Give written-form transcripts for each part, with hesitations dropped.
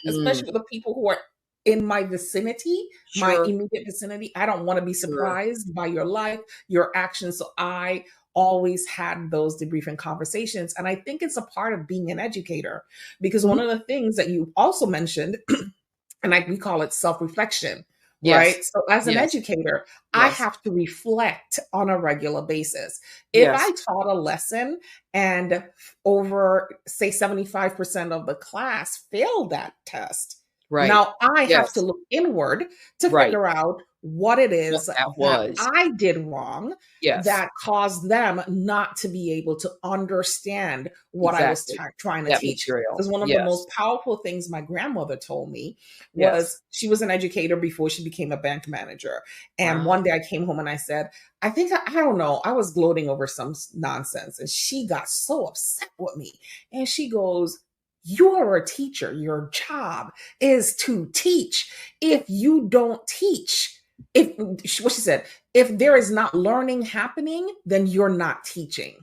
especially with the people who are in my vicinity, my Sure. immediate vicinity. I don't want to be Sure. surprised by your life, your actions. So I always had those debriefing conversations. And I think it's a part of being an educator, because one of the things that you also mentioned, and we call it self-reflection, Yes. right? So as an Yes. educator, I Yes. have to reflect on a regular basis. If Yes. I taught a lesson and over, say, 75% of the class failed that test, Right. now I have to Yes. look inward to Right. figure out what it What is that that was. I did wrong Yes. that caused them not to be able to understand what I was Exactly. trying to That teach. material. Because one of the Yes. most powerful things my grandmother told me Yes. was, she was an educator before she became a bank manager. And Wow. one day I came home and I said, I think, I don't know, I was gloating over some nonsense. And she got so upset with me. And she goes, you are a teacher. Your job is to teach. If you don't teach, what she said, if there is not learning happening, then you're not teaching.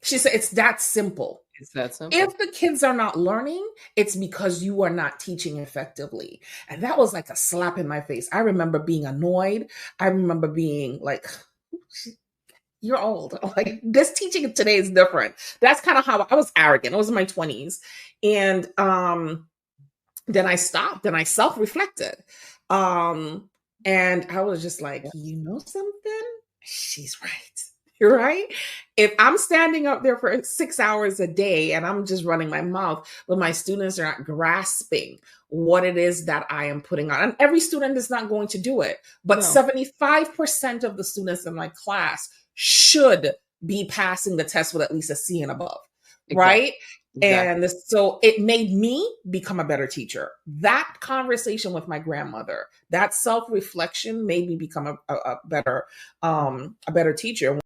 She said, it's that simple. It's that simple. If the kids are not learning, it's because you are not teaching effectively. And that was like a slap in my face. I remember being annoyed. I remember being like, you're old. Like, this teaching today is different. That's kind of how I was arrogant. I was in my 20s. And then I stopped and I self-reflected. And I was just like, you know something? She's right. You're right. If I'm standing up there for 6 hours a day and I'm just running my mouth, but my students are not grasping what it is that I am putting on, and every student is not going to do it, but 75% of the students in my class should be passing the test with at least a C and above, right? Exactly. And so it made me become a better teacher. That conversation with my grandmother, that self-reflection made me become a better teacher.